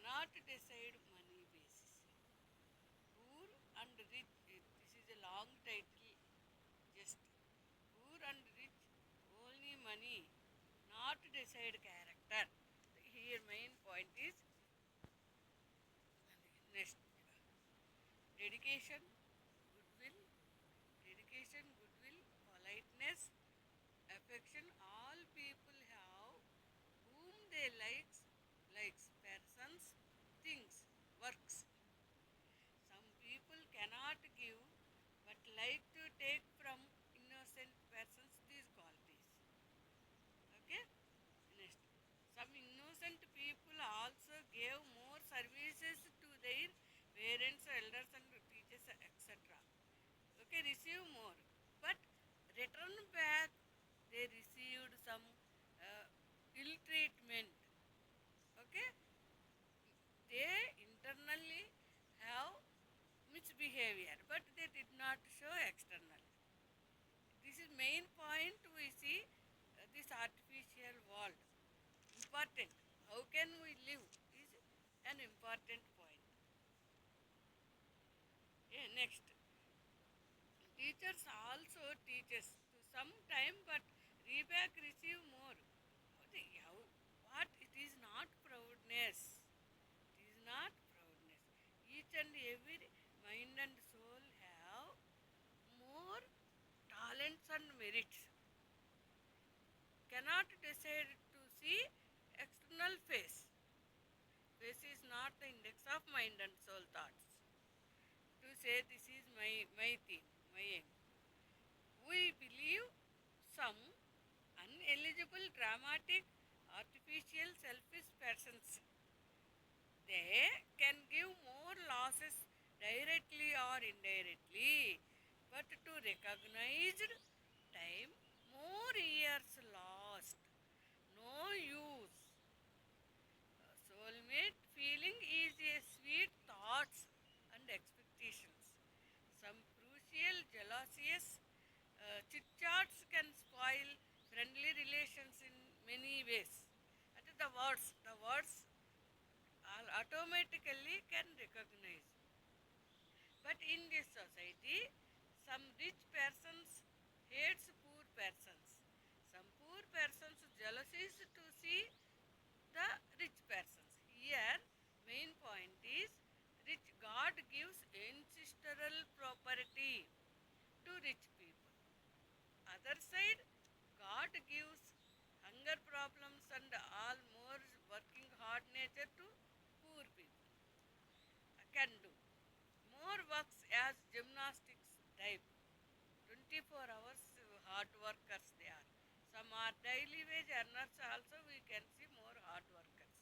cannot decide money basis. Poor and rich, this is a long title, just poor and rich, only money, not decide character. Here main point is next dedication, goodwill, dedication, goodwill, politeness, affection. All people have whom they likes persons, things, works. Some people cannot give but like to take from innocent persons these qualities. Okay? Next. Some innocent people also gave more services to their parents, elders, and teachers, etc. Okay, receive more. But return back, they received some ill treatment. Okay? They internally have misbehavior, but they did not show externally. This is main point we see this artificial world. Important. How can we live is an important point. Yeah, next. Teachers also teaches to some time but reback receive more. What? It is not proudness. It is not proudness. Each and every mind and soul have more talents and merits. Cannot decide to see external face. Face is not the index of mind and soul thoughts. To say this is my theme, my aim. We believe some uneligible, dramatic, artificial, selfish persons. They can give more losses directly or indirectly, but to recognized time, more years lost, no use. Soulmate feeling is a sweet thoughts and expectations. Some crucial jealousies, chit chats can spoil friendly relations in many ways. That is the words automatically can recognize. But in this society, some rich persons hates poor persons. Some poor persons jealousies to see the rich persons. Here, main point is rich God gives ancestral property to rich people. Other side, God gives hunger problems and all more working hard nature to poor people. Can do. More works as gymnastics type. 24 hours hard workers they are. Some are daily wage earners also we can see more hard workers.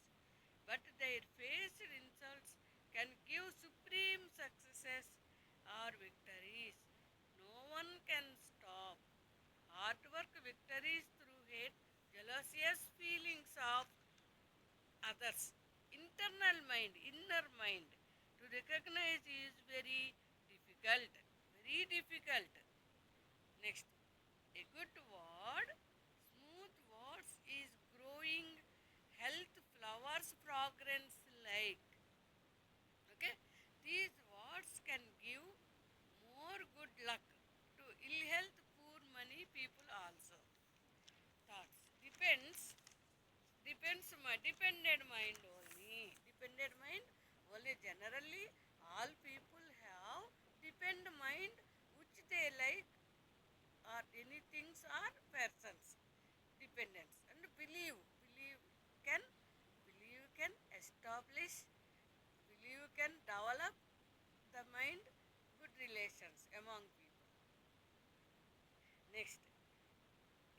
But their faced insults can give supreme successes or victories. No one can stop. Hard work victories through hate, jealous feelings of others. Internal mind, inner mind to recognize is very difficult. Very difficult. Next, a good word, smooth words is growing health flowers fragrance like. Okay, these words can give more good luck to ill health, poor money people also. Thoughts depends my dependent mind only. Dependent mind only generally all people have depend mind which they like or any things or persons dependence and can believe can establish believe can develop the mind good relations among people. Next,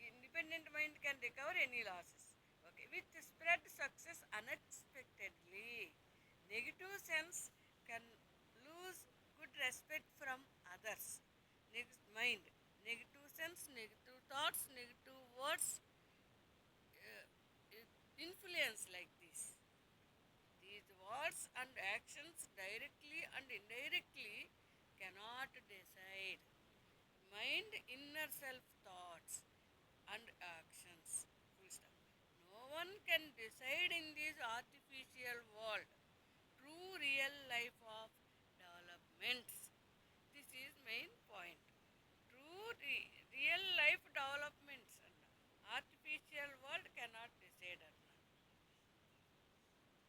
independent mind can recover any losses. Okay, with spread success unexpectedly. Negative sense can lose good respect from others. Next mind, negative sense, negative thoughts, negative words, influence like this. These words and actions directly and indirectly cannot decide. Mind inner self thoughts and actions. Full stop. No one can decide in this artificial world. real life of developments. This is main point. True real life developments and artificial world cannot decide on.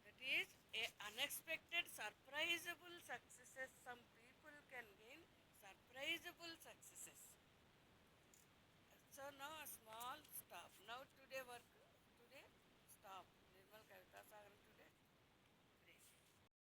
That is a unexpected surprisable success